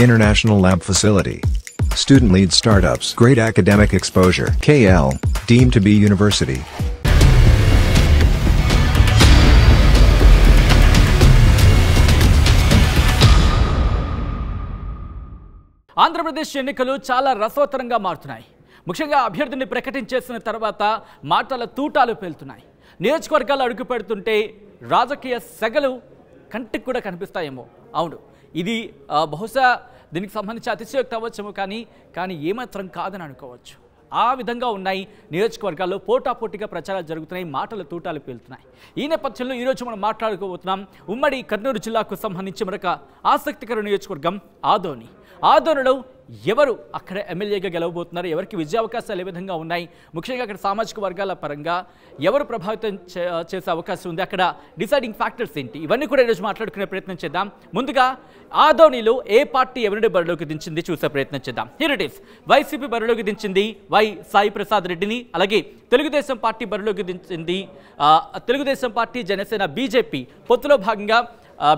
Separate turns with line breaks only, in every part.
International lab facility. Student-led startups. Great academic exposure. KL, deemed to be university.
Andhra Pradesh ఎన్నికలు చాలా రసవత్తరంగా మారుతున్నాయి. ముఖ్యంగా అభ్యర్థిని ప్రకటించేసిన తర్వాత మాటల తూటాలు పేలుతున్నాయి. నియోజకవర్గాలు అడుగు పెడుతుంటే రాజకీయ సెగలు కంటికి కూడా కనిపిస్తాయేమో. అవును, ఇది బహుశా దీనికి సంబంధించి అతిశయోక్తి అవ్వచ్చేమో, కానీ ఏమాత్రం కాదని అనుకోవచ్చు. ఆ విధంగా ఉన్నాయి నియోజకవర్గాల్లో పోటాపోటీగా ప్రచారాలు జరుగుతున్నాయి, మాటల తూటాలు పేలుతున్నాయి. ఈ నేపథ్యంలో ఈరోజు మనం మాట్లాడుకోబోతున్నాం ఉమ్మడి కర్నూలు జిల్లాకు సంబంధించి మరొక ఆసక్తికర నియోజకవర్గం ఆదోని. ఆదోనిలో ఎవరు అక్కడ ఎమ్మెల్యేగా గెలవబోతున్నారు, ఎవరికి విజయావకాశాలు ఏ విధంగా ఉన్నాయి, ముఖ్యంగా అక్కడ సామాజిక వర్గాల పరంగా ఎవరు ప్రభావితం చేసే అవకాశం ఉంది, అక్కడ డిసైడింగ్ ఫ్యాక్టర్స్ ఏంటి, ఇవన్నీ కూడా ఈరోజు మాట్లాడుకునే ప్రయత్నం చేద్దాం. ముందుగా ఆదోనిలో ఏ పార్టీ ఎవరిని బరిలోకి దించింది చూసే ప్రయత్నం చేద్దాం. Here it is. వైసీపీ బరిలోకి దించింది వై సాయి ప్రసాద్ రెడ్డిని. అలాగే తెలుగుదేశం పార్టీ బరిలోకి దించింది తెలుగుదేశం పార్టీ, జనసేన, బీజేపీ పొత్తులో భాగంగా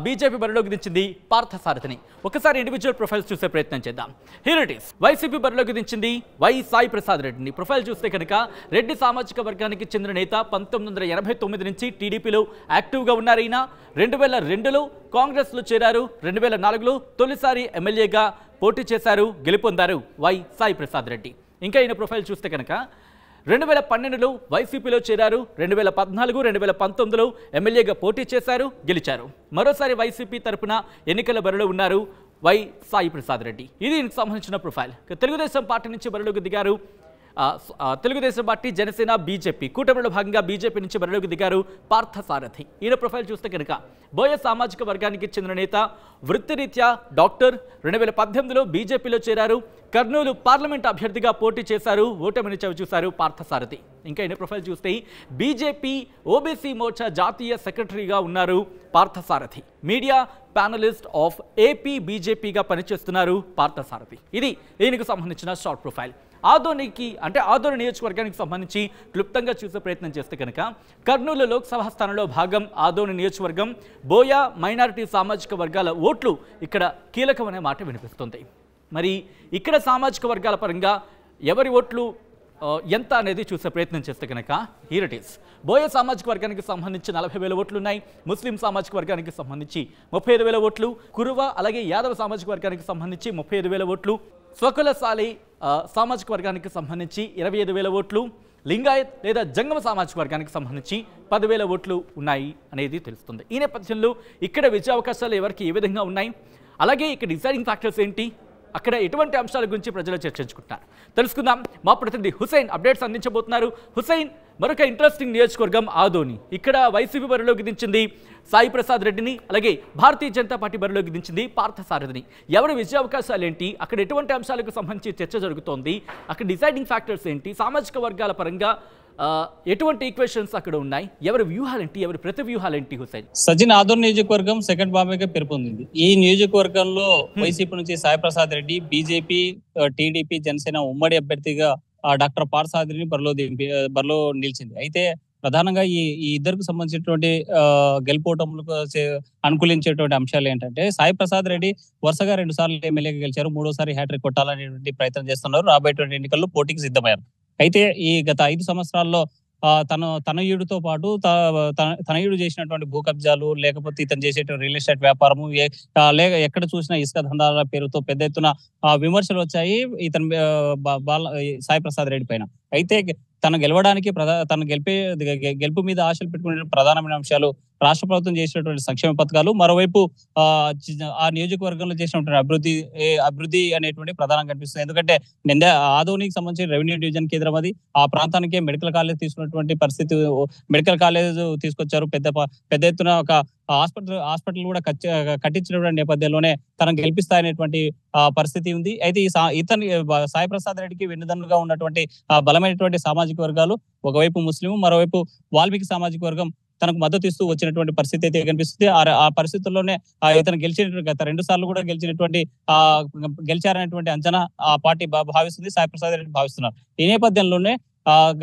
బీజేపీ బరిలోకి దించింది పార్థసారథిని. ఒకసారి ఇండివిజువల్ ప్రొఫైల్స్ చూసే ప్రయత్నం చేద్దాం. Here it is. వైసీపీ బరిలోకి దించింది వై సాయి ప్రసాద్ రెడ్డిని. ప్రొఫైల్ చూస్తే కనుక రెడ్డి సామాజిక వర్గానికి చెందిన నేత. 1989 నుంచి టీడీపీలో యాక్టివ్గా ఉన్నారు. ఈయన 2002లో కాంగ్రెస్లో చేరారు. 2004లో తొలిసారి ఎమ్మెల్యేగా పోటీ చేశారు, గెలుపొందారు వై సాయి ప్రసాద్ రెడ్డి. ఇంకా ఈయన ప్రొఫైల్ చూస్తే కనుక 2012లో వైసీపీలో చేరారు. 2014, 2019లో ఎమ్మెల్యేగా పోటీ చేశారు, గెలిచారు. మరోసారి వైసీపీ తరపున ఎన్నికల బరిలో ఉన్నారు వై సాయి ప్రసాద్ రెడ్డి. ఇది దీనికి సంబంధించిన ప్రొఫైల్. తెలుగుదేశం పార్టీ నుంచి బరిలోకి దిగారు. తెలుగుదేశం పార్టీ, జనసేన, బీజేపీ కూటమిలో భాగంగా బీజేపీ నుంచి బరిలోకి దిగారు పార్థసారథి. ఈయన ప్రొఫైల్ చూస్తే కనుక బోయ సామాజిక వర్గానికి చెందిన నేత, వృత్తిరీత్యా డాక్టర్. 2018లో బీజేపీలో చేరారు. కర్నూలు పార్లమెంట్ అభ్యర్థిగా పోటీ చేశారు, ఓటమిని చవిచూశారు పార్థసారథి. ఇంకా ఈయన ప్రొఫైల్ చూస్తే బీజేపీ ఓబీసీ మోర్చా జాతీయ సెక్రటరీగా ఉన్నారు Parthasarathi. Media panelist of AP బీజేపీగా పనిచేస్తున్నారు పార్థసారథి. ఇది ఈయనకు సంబంధించిన షార్ట్ ప్రొఫైల్. ఆదోనికి అంటే ఆదోని నియోజకవర్గానికి సంబంధించి క్లుప్తంగా చూసే ప్రయత్నం చేస్తే కనుక కర్నూలు లోక్సభ స్థానంలో భాగం ఆదోని నియోజకవర్గం. బోయా మైనారిటీ సామాజిక వర్గాల ఓట్లు ఇక్కడ కీలకమనే మాట వినిపిస్తుంది. మరి ఇక్కడ సామాజిక వర్గాల పరంగా ఎవరి ఓట్లు ఎంత అనేది చూసే ప్రయత్నం చేస్తే కనుక హియర్ ఇట్ ఈస్. బోయ సామాజిక వర్గానికి సంబంధించి 40,000 ఓట్లు ఉన్నాయి. ముస్లిం సామాజిక వర్గానికి సంబంధించి 35,000 ఓట్లు. కురువ అలాగే యాదవ సామాజిక వర్గానికి సంబంధించి 35,000 ఓట్లు. స్వకులశాలి సామాజిక వర్గానికి సంబంధించి 25,000 ఓట్లు. లింగాయత్ లేదా జంగమ సామాజిక వర్గానికి సంబంధించి 10,000 ఓట్లు ఉన్నాయి అనేది తెలుస్తుంది. ఈ నేపథ్యంలో ఇక్కడ విజయావకాశాలు ఎవరికి ఏ విధంగా ఉన్నాయి, అలాగే ఇక్కడ డిసైడింగ్ ఫ్యాక్టర్స్ ఏంటి, అక్కడ ఎటువంటి అంశాల గురించి ప్రజలు చర్చించుకుంటున్నారు తెలుసుకుందాం. మా ప్రతినిధి హుసైన్ అప్డేట్స్ అందించబోతున్నారు. హుసైన్, మరొక ఇంట్రెస్టింగ్ నియోజకవర్గం ఆదోని. ఇక్కడ వైసీపీ బరిలోకి దించింది సాయి ప్రసాద్ రెడ్డిని, అలాగే భారతీయ జనతా పార్టీ బరిలోకి దించింది పార్థసారథిని. ఎవరి విజయావకాశాలు ఏంటి, అక్కడ ఎటువంటి అంశాలకు సంబంధించి చర్చ జరుగుతోంది, అక్కడ డిసైడింగ్ ఫ్యాక్టర్స్ ఏంటి, సామాజిక వర్గాల పరంగా ఎటువంటి ఈక్వేషన్స్ అక్కడ ఉన్నాయి, ఎవరి వ్యూహాలేంటి, ఎవరి ప్రతి వ్యూహాలేంటి? హుసైన్,
సచిన్ ఆదోని నియోజకవర్గం సెకండ్ బాంబేగా పేర్కొంది. ఈ నియోజకవర్గంలో వైసీపీ నుంచి సాయి ప్రసాద్ రెడ్డి, బీజేపీ, టీడీపీ, జనసేన ఉమ్మడి అభ్యర్థిగా డాక్టర్ పార్థసారథిని బరిలో నిలిచింది. అయితే ప్రధానంగా ఈ ఇద్దరికి సంబంధించినటువంటి గెలుపోటములకు అనుకూలించేటువంటి అంశాలు ఏంటంటే, సాయి ప్రసాద్ రెడ్డి వరుసగా 2 సార్లు ఎమ్మెల్యేగా గెలిచారు, 3వ హ్యాట్రిక్ కొట్టాలనేటువంటి ప్రయత్నం చేస్తున్నారు. రాబోయేటువంటి ఎన్నికల్లో పోటీకి సిద్ధమయ్యారు. అయితే ఈ గత 5 సంవత్సరాల్లో తనయుడితో పాటు తనయుడు చేసినటువంటి భూ కబ్జాలు, లేకపోతే ఇతను చేసేటువంటి రియల్ ఎస్టేట్ వ్యాపారము, లేక ఎక్కడ చూసినా ఇసుక దందాల పేరుతో పెద్ద ఎత్తున విమర్శలు వచ్చాయి ఇతను సాయి ప్రసాద్ రెడ్డి పైన. అయితే తను గెలవడానికి తను గెలుపు మీద ఆశలు పెట్టుకునే ప్రధానమైన అంశాలు రాష్ట్ర ప్రభుత్వం చేసినటువంటి సంక్షేమ పథకాలు, మరోవైపు ఆ నియోజకవర్గంలో చేసినటువంటి అభివృద్ధి అనేటువంటి ప్రధానంగా కనిపిస్తుంది. ఎందుకంటే ఆదోనికి సంబంధించి రెవెన్యూ డివిజన్ కేంద్రం అది. ఆ ప్రాంతానికే మెడికల్ కాలేజ్ తీసుకున్నటువంటి పరిస్థితి, మెడికల్ కాలేజ్ తీసుకొచ్చారు. పెద్ద ఎత్తున ఒక హాస్పిటల్ కూడా కట్టించినటువంటి నేపథ్యంలోనే తనను గెలిపిస్తాయనేటువంటి పరిస్థితి ఉంది. అయితే ఇతని సాయి ప్రసాద్ రెడ్డికి వెన్నుదన్నుగా ఉన్నటువంటి బలమైనటువంటి సామాజిక వర్గాలు, ఒకవైపు ముస్లిం, మరోవైపు వాల్మీకి సామాజిక వర్గం తనకు మద్దతు ఇస్తూ వచ్చినటువంటి పరిస్థితి అయితే కనిపిస్తుంది. ఆ పరిస్థితుల్లోనే ఇతను గత 2 సార్లు కూడా గెలిచారనేటువంటి అంచనా ఆ పార్టీ భావిస్తుంది, సాయి ప్రసాద్ రెడ్డి భావిస్తున్నారు. ఈ నేపథ్యంలోనే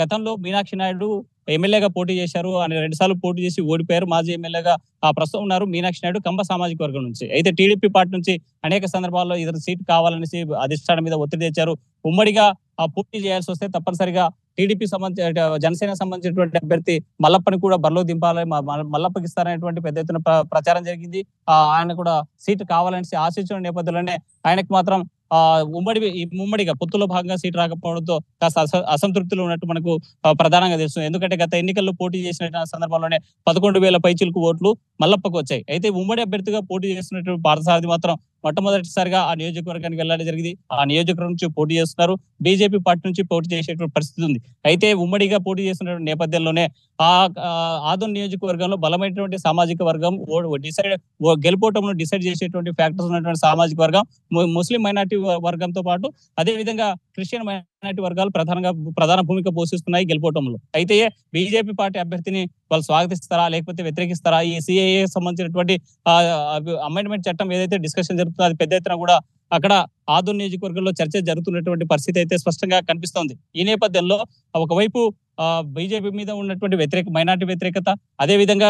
గతంలో మీనాక్షి నాయుడు ఎమ్మెల్యేగా పోటీ చేశారు. ఆయన 2 సార్లు పోటీ చేసి ఓడిపోయారు. మాజీ ఎమ్మెల్యేగా ప్రస్తుతం ఉన్నారు మీనాక్షి నాయుడు కంబ సామాజిక వర్గం నుంచి. అయితే టీడీపీ పార్టీ నుంచి అనేక సందర్భాల్లో ఇతర సీట్ కావాలనేసి అధిష్టానం మీద ఒత్తిడి తెచ్చారు. ఉమ్మడిగా పోటీ చేయాల్సి వస్తే తప్పనిసరిగా టీడీపీ జనసేన సంబంధించినటువంటి అభ్యర్థి మల్లప్పని కూడా బరిలో దింపాలని మల్లప్పకి ఇస్తారనేటువంటి పెద్ద ఎత్తున ప్రచారం జరిగింది. ఆయన కూడా సీటు కావాలని ఆశించిన నేపథ్యంలోనే ఆయనకు మాత్రం ఉమ్మడిగా పొత్తులో భాగంగా సీటు రాకపోవడంతో కాస్త అసంతృప్తిలో ఉన్నట్టు మనకు ప్రధానంగా తెలుస్తుంది. ఎందుకంటే గత ఎన్నికల్లో పోటీ చేసిన సందర్భంలోనే 11,000 పైచిలకు ఓట్లు మల్లప్పకు వచ్చాయి. అయితే ఉమ్మడి అభ్యర్థిగా పోటీ చేస్తున్నటువంటి పార్థసారథి మాత్రం మొట్టమొదటిసారిగా ఆ నియోజకవర్గానికి వెళ్ళడం జరిగింది. ఆ నియోజకవర్గం నుంచి పోటీ చేస్తున్నారు. బీజేపీ పార్టీ నుంచి పోటీ చేసేటువంటి పరిస్థితి ఉంది. అయితే ఉమ్మడిగా పోటీ చేస్తున్నటువంటి నేపథ్యంలోనే ఆదోన్ నియోజకవర్గంలో బలమైనటువంటి సామాజిక వర్గం గెలుపోవటంలో డిసైడ్ చేసేటువంటి ఫ్యాక్టర్స్ ఉన్నటువంటి సామాజిక వర్గం ముస్లిం మైనార్టీ వర్గంతో పాటు అదే విధంగా క్రిస్టియన్ మైనార్టీ వర్గాలు ప్రధాన భూమిక పోషిస్తున్నాయి గెలుపోవటంలో. అయితే బీజేపీ పార్టీ అభ్యర్థిని వాళ్ళు స్వాగతిస్తారా లేకపోతే వ్యతిరేకిస్తారా? ఈ సిఏఏ సంబంధించినటువంటి అమెండ్మెంట్ చట్టం ఏదైతే డిస్కషన్ జరుగుతుందో అది పెద్ద ఎత్తున కూడా అక్కడ ఆదోన్ నియోజకవర్గంలో చర్చ జరుగుతున్నటువంటి పరిస్థితి అయితే స్పష్టంగా కనిపిస్తోంది. ఈ నేపథ్యంలో ఒకవైపు బీజేపీ మీద ఉన్నటువంటి మైనార్టీ వ్యతిరేకత, అదే విధంగా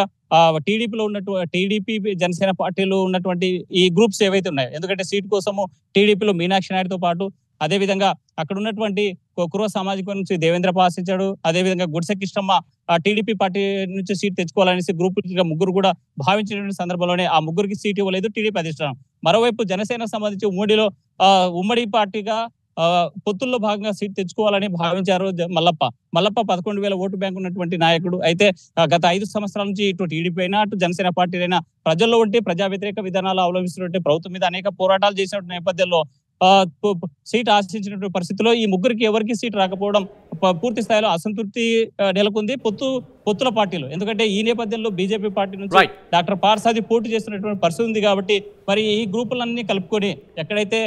టీడీపీలో టీడీపీ జనసేన పార్టీలో ఉన్నటువంటి ఈ గ్రూప్స్ ఏవైతే ఉన్నాయో, ఎందుకంటే సీట్ కోసము టీడీపీలో మీనాక్షి నాయుడుతో పాటు అదే విధంగా అక్కడ ఉన్నటువంటి కురువ సామాజిక నుంచి దేవేంద్ర ఆశించాడు. అదే విధంగా గుడిసె కృష్ణమ్మ టీడీపీ పార్టీ నుంచి సీట్ తెచ్చుకోవాలనేసి గ్రూప్ ముగ్గురు కూడా భావించినటువంటి సందర్భంలోనే ఆ ముగ్గురికి సీట్ ఇవ్వలేదు టీడీపీ అధిష్టానం. మరోవైపు జనసేన సంబంధించి ఉమ్మడి పార్టీగా పొత్తుల్లో భాగంగా సీట్ తెచ్చుకోవాలని భావించారు మల్లప్ప 11,000 ఓటు బ్యాంక్ ఉన్నటువంటి నాయకుడు. అయితే గత 5 సంవత్సరాల నుంచి ఇటు టీడీపీ అయినా అటు జనసేన పార్టీ అయినా ప్రజల్లో ఉంటే ప్రజా వ్యతిరేక విధానాలు అవలంబిస్తున్నట్టు ప్రభుత్వం మీద అనేక పోరాటాలు చేసినటువంటి నేపథ్యంలో సీట్ ఆశించినటువంటి పరిస్థితిలో ఈ ముగ్గురికి ఎవరికి సీట్ రాకపోవడం పూర్తి స్థాయిలో అసంతృప్తి నెలకొంది పొత్తుల పార్టీలో. ఎందుకంటే ఈ నేపథ్యంలో బీజేపీ పార్టీ నుంచి డాక్టర్ పార్థసారథి పోటీ చేస్తున్నటువంటి పరిస్థితి ఉంది. కాబట్టి మరి ఈ గ్రూపులన్నీ కలుపుకొని ఎక్కడైతే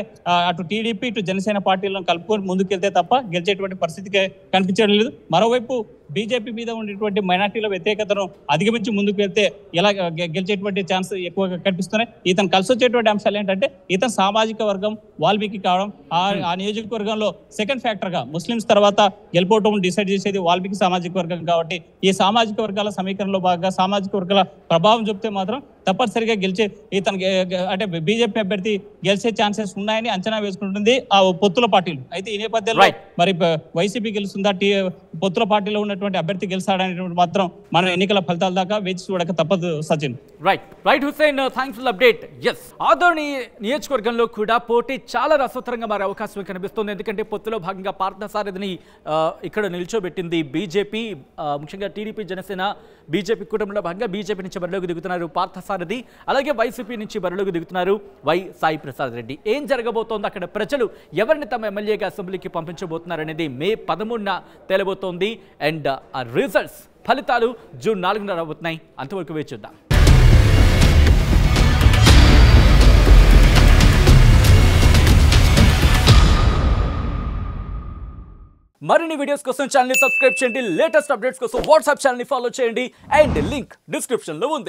అటు టీడీపీ ఇటు జనసేన పార్టీలను కలుపుకొని ముందుకెళ్తే తప్ప గెలిచేటువంటి పరిస్థితికి కనిపించడం లేదు. మరోవైపు బీజేపీ మీద ఉండేటువంటి మైనార్టీల వ్యతిరేకతను అధిగమించి ముందుకు వెళ్తే ఎలా గెలిచేటువంటి ఛాన్స్ ఎక్కువగా కనిపిస్తున్నాయి. ఇతను కలిసి వచ్చేటువంటి అంశాలు ఏంటంటే ఇతను సామాజిక వర్గం వాల్మీకి కావడం, ఆ నియోజకవర్గంలో సెకండ్ ఫ్యాక్టర్ గా ముస్లింస్ తర్వాత గెలుపోవటం డిసైడ్ చేసేది వాల్మీకి సామాజిక వర్గం. కాబట్టి ఈ సామాజిక వర్గాల సమీకరణలో భాగంగా సామాజిక వర్గాల ప్రభావం చూపితే మాత్రం తప్పనిసరిగా ఇతను అంటే బీజేపీ అభ్యర్థి గెలిచే ఛాన్సెస్ ఉన్నాయని అంచనా వేసుకుంటుంది ఆ పొత్తుల పార్టీలు. అయితే ఈ నేపథ్యంలో మరి వైసీపీ గెలుస్తుందా, పొత్తుల పార్టీలో ఉన్నటువంటి అభ్యర్థి గెలుస్తాడనేటువంటి మాత్రం మన ఎన్నికల ఫలితాల దాకా వేచి చూడక తప్పదు. Sachin.
Right Hussain, thanks for update. Yes, Adoni నియోజకవర్గంలో కూడా పోటీ చాలా రసవత్తరంగా మారే అవకాశం కనిపిస్తుంది. ఎందుకంటే పొత్తులో భాగంగా పార్థసారథిని ఇక్కడ నిల్చోబెట్టింది బీజేపీ, ముఖ్యంగా టీడీపీ జనసేన బీజేపీ కుటుంబంలో భాగంగా బీజేపీ నుంచి బరిలోకి దిగుతున్నారు పార్థసారథి, అలాగే వైసీపీ నుంచి బరిలోకి దిగుతున్నారు వై సాయి ప్రసాద్ రెడ్డి. ఏం జరగబోతోంది, అక్కడ ప్రజలు ఎవరిని తమ ఎమ్మెల్యేగా అసెంబ్లీకి పంపించబోతున్నారు అనేది మే 13న తేలబోతోంది. అండ్ ఆ రిజల్ట్స్ ఫలితాలు జూన్ 4న రాబోతున్నాయి. అంతవరకు వేచి చూద్దాం. మరిన్ని వీడియోస్ కోసం ఛానల్ సబ్స్క్రైబ్ చేయండి. లేటెస్ట్ అప్డేట్స్ కోసం వాట్సాప్ ఛానల్ ఫాలో చేయండి. అండ్ లింక్ డిస్క్రిప్షన్ లో ఉంది.